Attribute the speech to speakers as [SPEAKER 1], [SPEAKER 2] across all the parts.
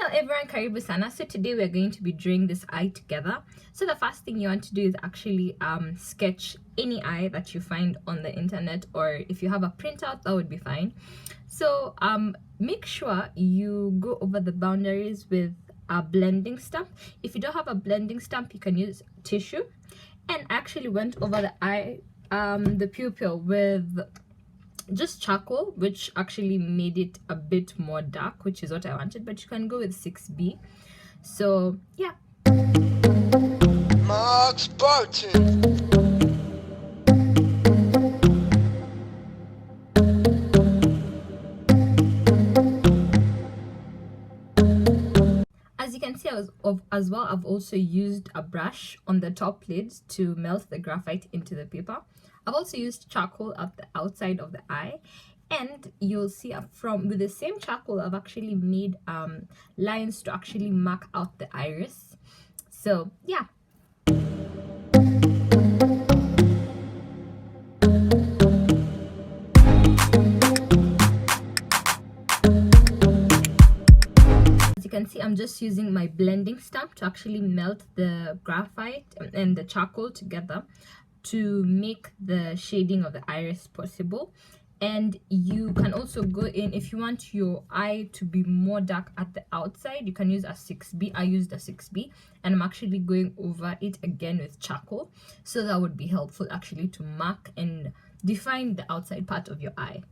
[SPEAKER 1] Hello everyone, karibu sana. So today we're going to be drawing this eye together. So the first thing you want to do is actually sketch any eye that you find on the internet, or if you have a printout, that would be fine. So make sure you go over the boundaries with a blending stump. If you don't have a blending stump, you can use tissue. And I actually went over the eye, the pupil, with just charcoal, which actually made it a bit more dark, which is what I wanted, but you can go with 6B. So yeah, Max Barton. As you can see, as well, I've also used a brush on the top lid to melt the graphite into the paper. I've also used charcoal at the outside of the eye, and you'll see with the same charcoal, I've actually made lines to actually mark out the iris. So yeah. As you can see, I'm just using my blending stump to actually melt the graphite and the charcoal together to make the shading of the iris possible. And you can also go in, if you want your eye to be more dark at the outside, you can use a 6B. I used a 6B, and I'm actually going over it again with charcoal, so that would be helpful actually to mark and define the outside part of your eye.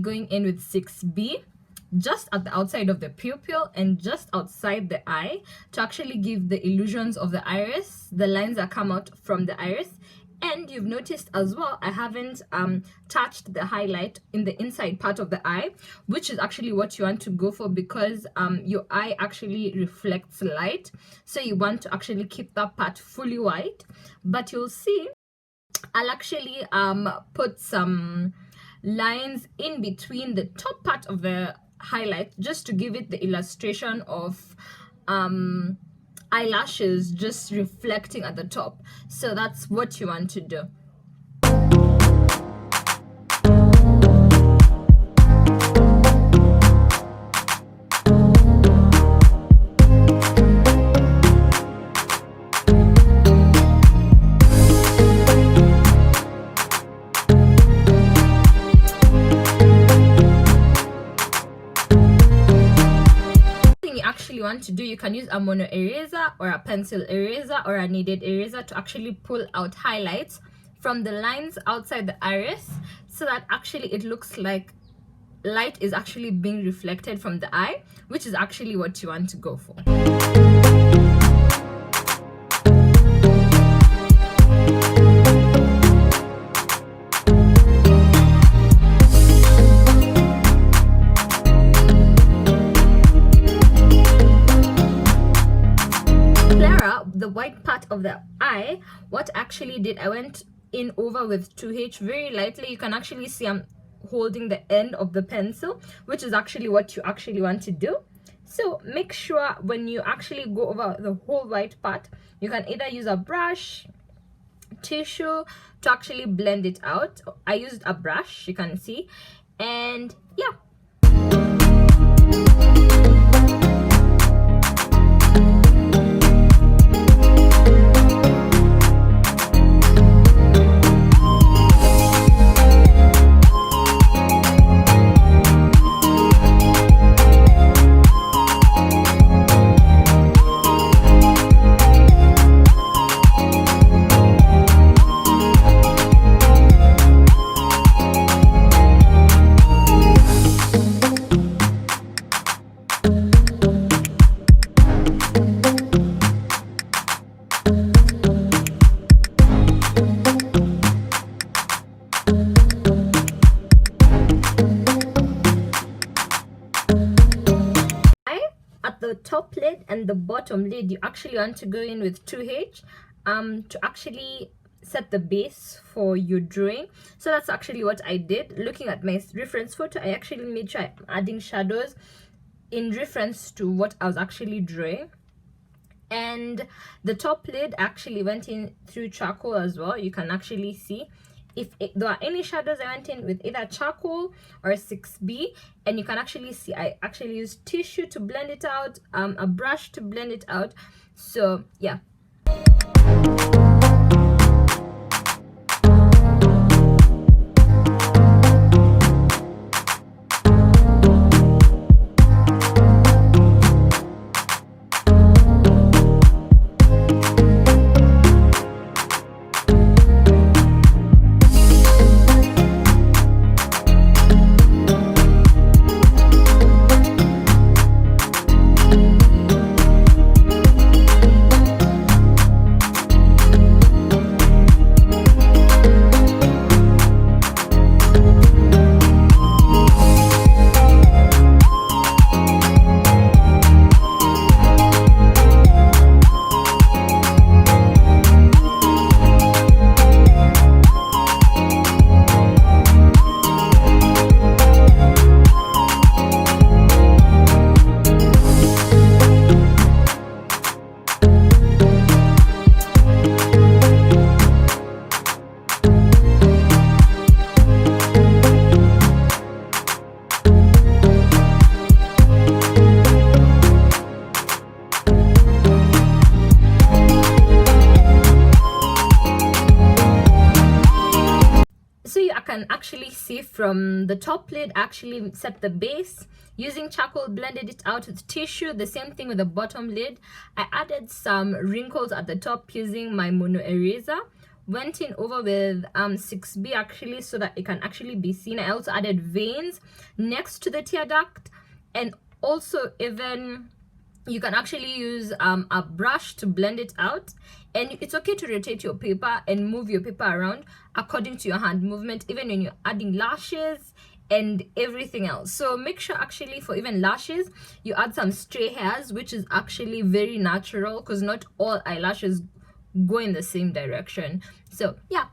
[SPEAKER 1] Going in with 6B just at the outside of the pupil and just outside the eye to actually give the illusions of the iris, the lines that come out from the iris. And you've noticed as well, I haven't touched the highlight in the inside part of the eye, which is actually what you want to go for, because your eye actually reflects light, so you want to actually keep that part fully white. But you'll see I'll actually put some lines in between the top part of the highlight, just to give it the illustration of eyelashes just reflecting at the top. So that's what you want to do. Want to do, you can use a mono eraser or a pencil eraser or a kneaded eraser to actually pull out highlights from the lines outside the iris, so that actually it looks like light is actually being reflected from the eye, which is actually what you want to go for. The white part of the eye, what I actually did, I went in over with 2H very lightly. You can actually see I'm holding the end of the pencil, which is actually what you actually want to do. So make sure when you actually go over the whole white part, you can either use a brush, tissue to actually blend it out. I used a brush, you can see, and yeah. The top lid and the bottom lid, you actually want to go in with 2H to actually set the base for your drawing. So that's actually what I did. Looking at my reference photo, I actually made sure I'm adding shadows in reference to what I was actually drawing. And the top lid actually went in through charcoal as well. You can actually see if there are any shadows, I went in with either charcoal or 6B, and you can actually see I actually used tissue to blend it out, a brush to blend it out. So yeah. Can actually see from the top lid, actually set the base using charcoal, blended it out with tissue. The same thing with the bottom lid. I added some wrinkles at the top using my mono eraser, went in over with 6B actually so that it can actually be seen. I also added veins next to the tear duct, and also even you can actually use a brush to blend it out. And it's okay to rotate your paper and move your paper around according to your hand movement, even when you're adding lashes and everything else. So make sure actually for even lashes you add some stray hairs, which is actually very natural because not all eyelashes go in the same direction. So yeah.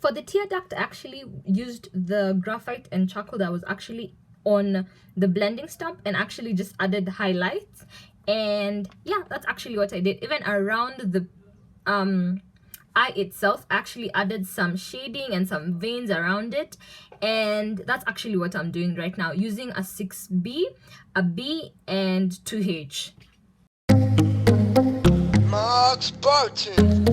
[SPEAKER 1] For the tear duct, I actually used the graphite and charcoal that was actually on the blending stump and actually just added highlights. And yeah, that's actually what I did. Even around the eye itself, I actually added some shading and some veins around it. And that's actually what I'm doing right now, using a 6B, a B, and 2H.
[SPEAKER 2] Max Barton.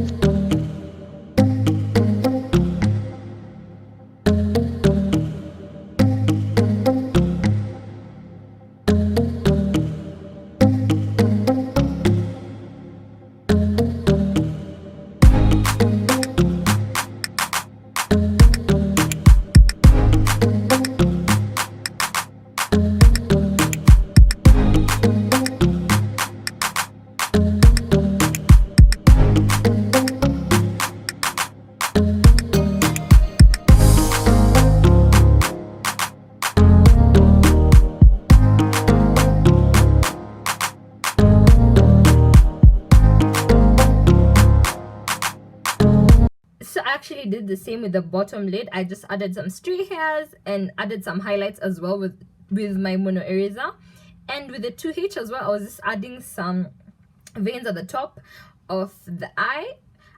[SPEAKER 1] So I actually did the same with the bottom lid. I just added some stray hairs and added some highlights as well with my mono eraser. And with the 2H as well, I was just adding some veins at the top of the eye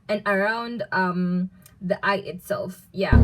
[SPEAKER 1] and around the eye itself. Yeah.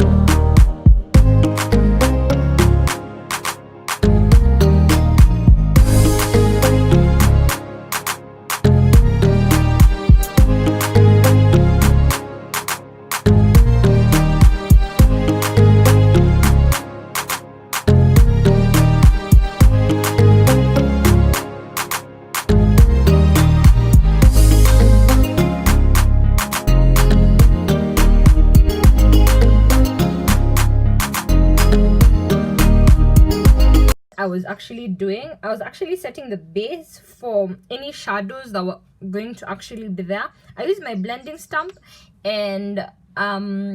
[SPEAKER 1] was actually doing. I was actually setting the base for any shadows that were going to actually be there. I used my blending stump and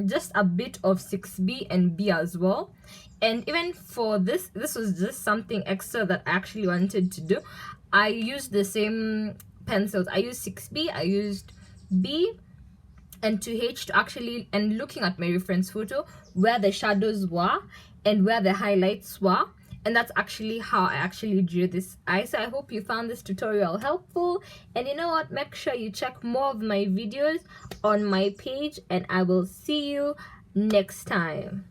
[SPEAKER 1] just a bit of 6B and B as well. And even for this was just something extra that I actually wanted to do. I used the same pencils. I used 6B, I used B and 2H to actually, and looking at my reference photo where the shadows were and where the highlights were, and that's actually how I actually drew this eye. So I hope you found this tutorial helpful, and you know what, make sure you check more of my videos on my page, and I will see you next time.